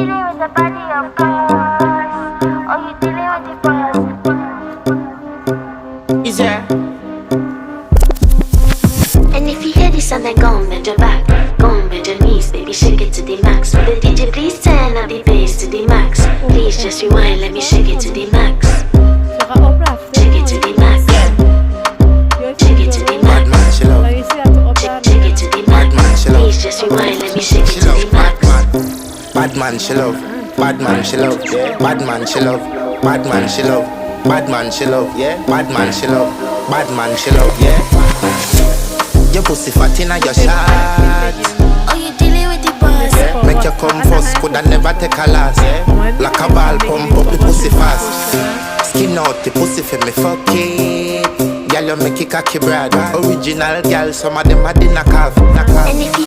dealing with the body of course, or you dealing with the boss. Is there? And if you hear this and then go on bend your back, go on bend your knees, baby shake it to the max. Will the DJ please turn up the bass to the max? Please just rewind, let me shake it to the max. Shake it to the max. Shake it to the max. Shake it to the max. Please just rewind, let me shake it to the max. Bad man she love, bad man she love, bad man she love, bad man she love, bad man she love, bad man she love, bad man she love, yeah. Your pussy fat inna your shot. Oh, you dealing with the boss? Make you come first, coulda never take a last. Like a ball, pump up the pussy fast. Skin out the pussy for me fuck it. Girl, you make it cocky brother. Original girl, some of them a dinner calf. And if you